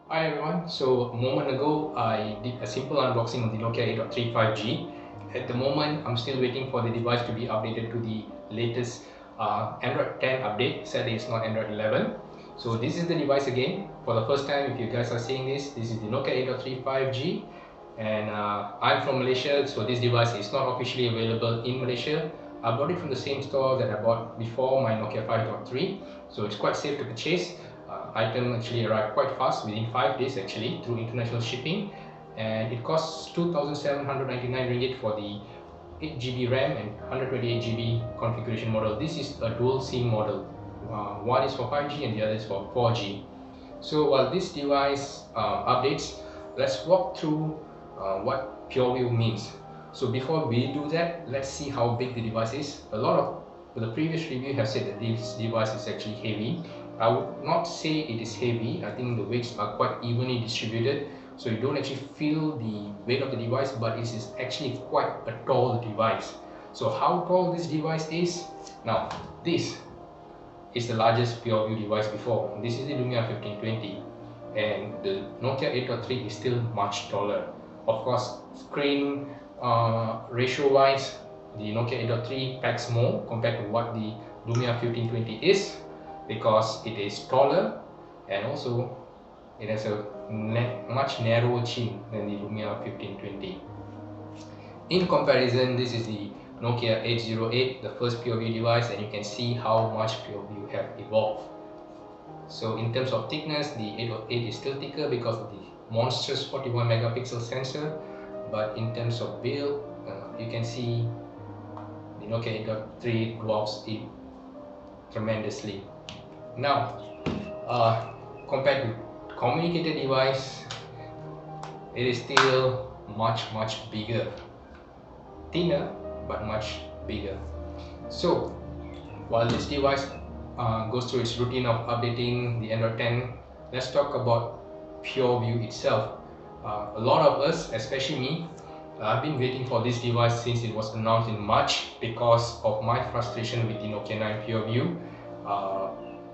Hi everyone, so a moment ago I did a simple unboxing of the Nokia 8.3 5G. At the moment I'm still waiting for the device to be updated to the latest Android 10 update. Sadly it's not Android 11. So this is the device again. For the first time, if you guys are seeing this is the Nokia 8.3 5G, and I'm from Malaysia, so this device is not officially available in Malaysia. I bought it from the same store that I bought before my Nokia 5.3, so it's quite safe to purchase. Item actually arrived quite fast, within 5 days actually, through international shipping, and it costs 2,799 ringgit for the 8GB RAM and 128GB configuration model. This is a dual SIM model. One is for 5G and the other is for 4G. So while this device updates, let's walk through what Pureview means. So before we do that, let's see how big the device is. A lot of the previous review have said that this device is actually heavy. I would not say it is heavy. I think the weights are quite evenly distributed, so you don't actually feel the weight of the device, but it is actually quite a tall device. So how tall this device is? Now, this is the largest Pureview device before. This is the Lumia 1520, and the Nokia 8.3 is still much taller. Of course, screen ratio wise, the Nokia 8.3 packs more compared to what the Lumia 1520 is, because it is taller, and also it has a much narrower chin than the Lumia 1520. In comparison, this is the Nokia 808, the first Pureview device, and you can see how much Pureview have evolved. So in terms of thickness, the 808 is still thicker because of the monstrous 41 megapixel sensor, but in terms of build, you can see the Nokia 8.3 dwarfs it tremendously. Now, compared to communicator device, it is still much bigger, thinner but much bigger. So while this device goes through its routine of updating the Android 10, let's talk about Pureview itself. A lot of us, especially me, I've been waiting for this device since it was announced in March because of my frustration with the Nokia 9 Pureview.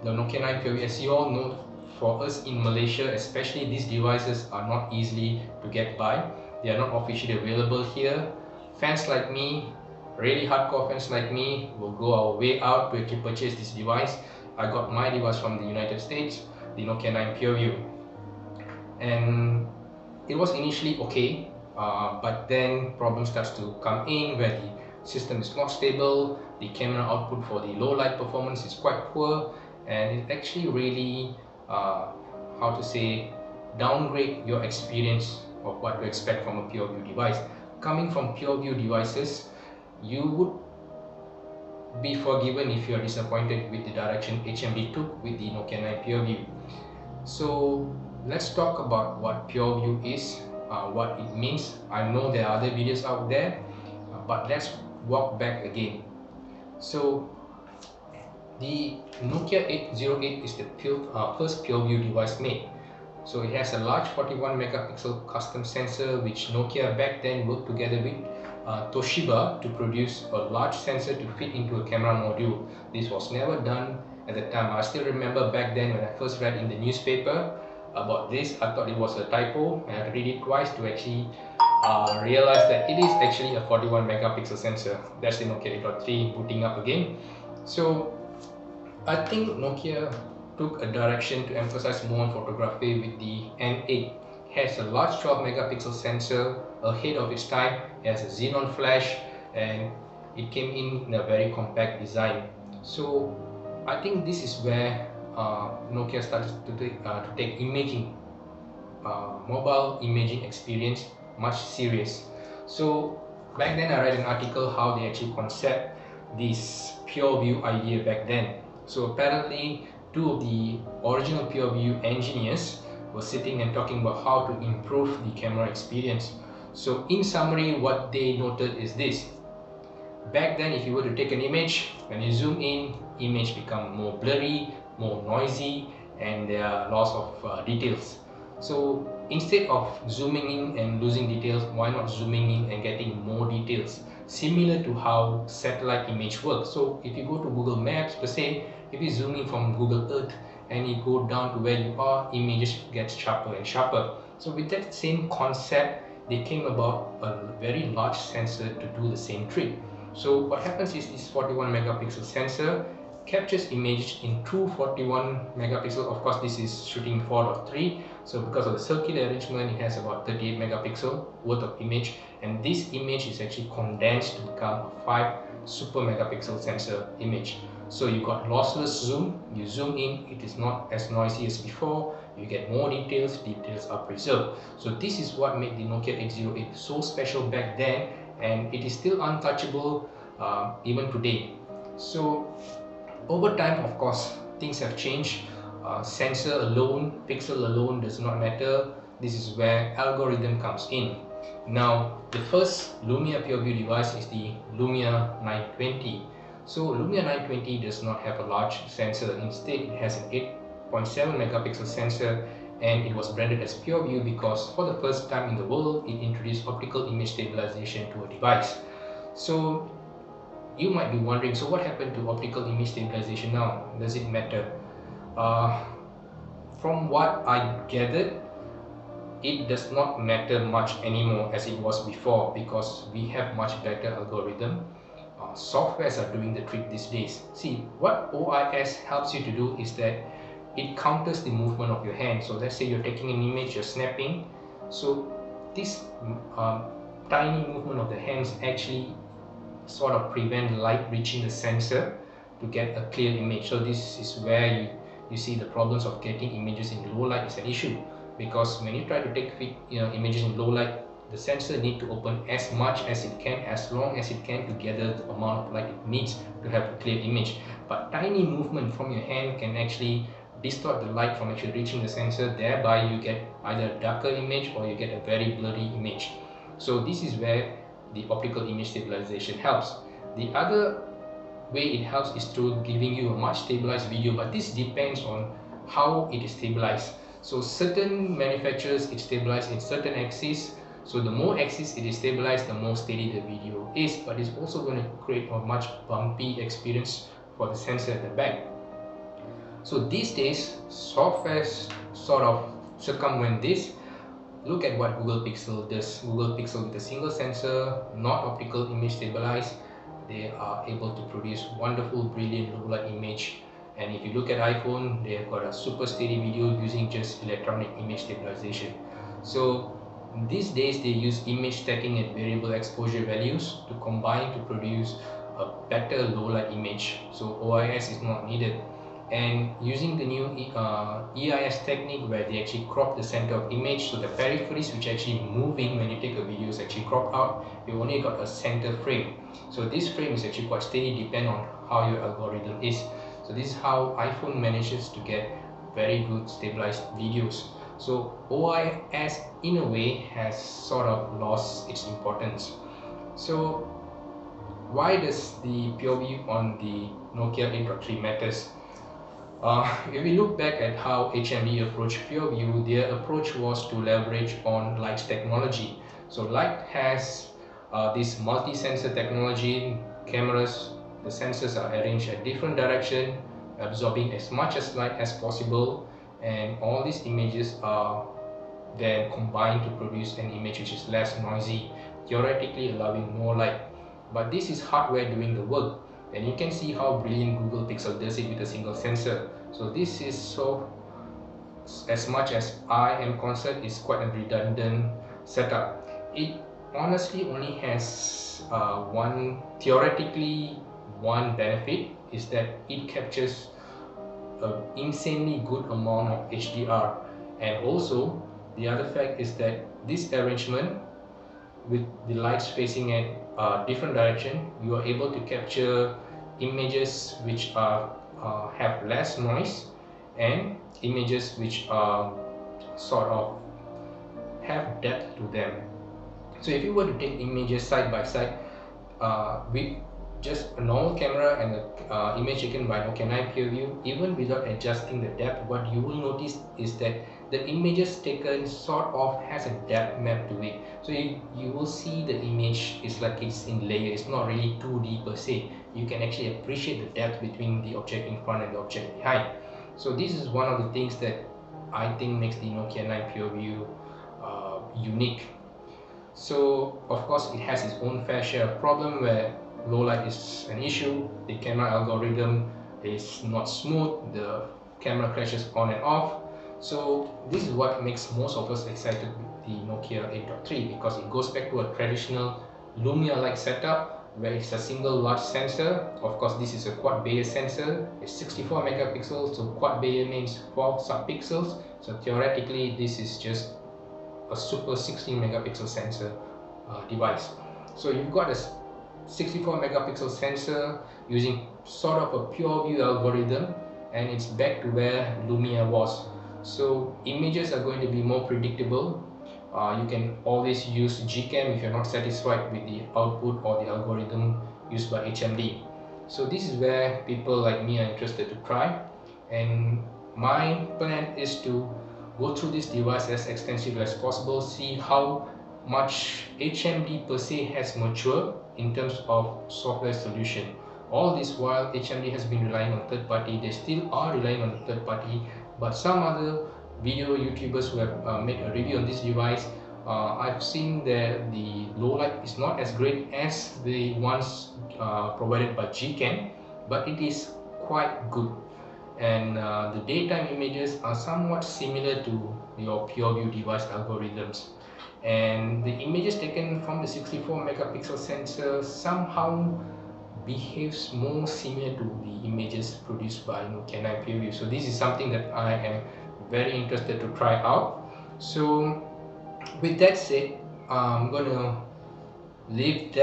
The Nokia 9 Pureview, as you all know, for us in Malaysia especially, these devices are not easily to get by. They are not officially available here. Fans like me, really hardcore fans like me, will go our way out to actually purchase this device. I got my device from the United States, the Nokia 9 Pureview, and it was initially okay, but then problems starts to come in where the system is not stable, the camera output for the low light performance is quite poor, and it actually really how to say, downgrade your experience of what to expect from a Pureview device. Coming from Pureview devices, you would be forgiven if you are disappointed with the direction HMD took with the Nokia 9 Pureview. So let's talk about what Pureview is, what it means. I know there are other videos out there, but let's walk back again. So the Nokia 808 is the first Pureview device made. So it has a large 41 megapixel custom sensor which Nokia back then worked together with Toshiba to produce a large sensor to fit into a camera module. This was never done at the time. I still remember back then when I first read in the newspaper about this, I thought it was a typo. I had to read it twice to actually realize that it is actually a 41 megapixel sensor. That's the Nokia 8.3 booting up again. So I think Nokia took a direction to emphasize more on photography with the N8. It has a large 12 megapixel sensor ahead of its time. It has a xenon flash, and it came in a very compact design. So I think this is where Nokia started to take imaging, mobile imaging experience much serious. So back then I read an article how they actually concept this Pureview idea back then. So apparently two of the original Pureview engineers were sitting and talking about how to improve the camera experience. So in summary, what they noted is this. Back then, if you were to take an image, when you zoom in, image become more blurry, more noisy, and there are lots of details. So instead of zooming in and losing details, why not zooming in and getting more details? Similar to how satellite image works. So if you go to Google Maps per se, If you zoom in from Google Earth and you go down to where you are, images gets sharper and sharper. So with that same concept, they came about a very large sensor to do the same trick. So what happens is this 41 megapixel sensor captures images in true 41 megapixel. Of course, this is shooting 4.3, so because of the circular arrangement, it has about 38 megapixel worth of image, and this image is actually condensed to become a 5 super megapixel sensor image. So you got lossless zoom, you zoom in, it is not as noisy as before, you get more details, details are preserved. So this is what made the Nokia 808 so special back then, and it is still untouchable even today. So over time, of course, things have changed. Sensor alone, pixel alone does not matter. This is where algorithm comes in. Now, the first Lumia Pureview device is the Lumia 920. So Lumia 920 does not have a large sensor. Instead, it has an 8.7 megapixel sensor, and it was branded as Pureview because for the first time in the world, it introduced optical image stabilization to a device. So you might be wondering, so what happened to optical image stabilization now? Does it matter? From what I gathered, it does not matter much anymore as it was before because we have much better algorithm. Softwares are doing the trick these days. See, what OIS helps you to do is that it counters the movement of your hand. So let's say you're taking an image, you're snapping. So this tiny movement of the hands actually sort of prevent light reaching the sensor to get a clear image. So this is where you see the problems of getting images in low light is an issue, because when you try to take images in low light, the sensor need to open as much as it can, as long as it can, to gather the amount of light it needs to have a clear image. But tiny movement from your hand can actually distort the light from actually reaching the sensor, thereby you get either a darker image or you get a very blurry image. So this is where the optical image stabilization helps. The other way it helps is through giving you a much stabilized video, but this depends on how it is stabilized. So certain manufacturers, it's stabilized in certain axes. So the more axis it is stabilized, the more steady the video is, but it's also going to create a much bumpy experience for the sensor at the back. So these days, software sort of circumvent this. Look at what Google Pixel does. Google Pixel with a single sensor, not optical image stabilized, they are able to produce wonderful, brilliant low light image. And if you look at iPhone, they have got a super steady video using just electronic image stabilization. So these days they use image stacking at variable exposure values to combine to produce a better low light image. So OIS is not needed. And using the new EIS technique where they actually crop the center of image, so the peripheries which actually moving when you take a video is actually cropped out, you only got a center frame. So this frame is actually quite steady, depending on how your algorithm is. So this is how iPhone manages to get very good stabilized videos. So OIS in a way has sort of lost its importance. So why does the Pureview on the Nokia 8.3 matters? If we look back at how HMD approached Pureview, their approach was to leverage on Light's technology. So Light has this multi-sensor technology, cameras, the sensors are arranged at different direction, absorbing as much as light as possible, and all these images are then combined to produce an image which is less noisy, theoretically allowing more light. But this is hardware doing the work. And you can see how brilliant Google Pixel does it with a single sensor. So this is so, as much as I am concerned, is quite a redundant setup. It honestly only has theoretically one benefit, is that it captures an insanely good amount of HDR. And also the other fact is that this arrangement with the lights facing at different direction, you are able to capture images which are have less noise and images which are sort of have depth to them. So if you were to take images side by side with just a normal camera and the image taken by Nokia 9 Pureview, even without adjusting the depth, what you will notice is that the images taken sort of has a depth map to it. So you will see the image is like it's in layer, it's not really 2D per se. you can actually appreciate the depth between the object in front and the object behind. So this is one of the things that I think makes the Nokia 9 Pureview unique. So of course it has its own fair share of problem where low light is an issue, the camera algorithm is not smooth, the camera crashes on and off. So this is what makes most of us excited with the Nokia 8.3, because it goes back to a traditional Lumia-like setup where it's a single large sensor. Of course this is a quad Bayer sensor, it's 64 megapixels, so quad Bayer means 4 subpixels, so theoretically this is just a super 16 megapixel sensor device. So you've got a 64 megapixel sensor using sort of a Pureview algorithm, and it's back to where Lumia was. So images are going to be more predictable. You can always use Gcam if you're not satisfied with the output or the algorithm used by HMD. So this is where people like me are interested to try, and my plan is to go through this device as extensively as possible, see how much HMD per se has matured in terms of software solution. All this while HMD has been relying on third party, they still are relying on third party, but some other video YouTubers who have made a review on this device, I've seen that the low light is not as great as the ones provided by Gcam, but it is quite good, and the daytime images are somewhat similar to your Pureview device algorithms, and the images taken from the 64 megapixel sensor somehow behaves more similar to the images produced by Nokia 9 Pureview. So this is something that I am very interested to try out. So with that said, I'm gonna leave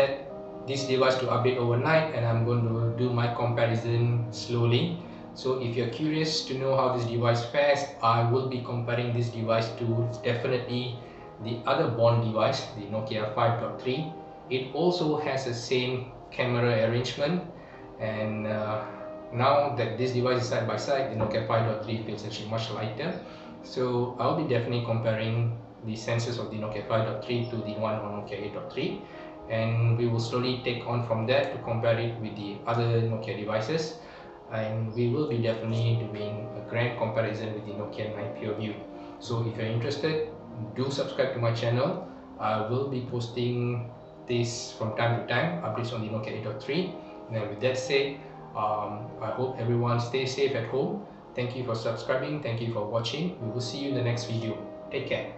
this device to update overnight, and I'm going to do my comparison slowly. So if you're curious to know how this device fares, I will be comparing this device to definitely the other Bond device, the Nokia 5.3. It also has the same camera arrangement, and now that this device is side by side, the Nokia 5.3 feels actually much lighter. So I'll be definitely comparing the sensors of the Nokia 5.3 to the one on Nokia 8.3, and we will slowly take on from that to compare it with the other Nokia devices, and we will be definitely doing a grand comparison with the Nokia 9 Pureview. So if you're interested, do subscribe to my channel. I will be posting this from time to time, updates on the Nokia 8.3. And with that said, I hope everyone stays safe at home. Thank you for subscribing, thank you for watching. We will see you in the next video. Take care.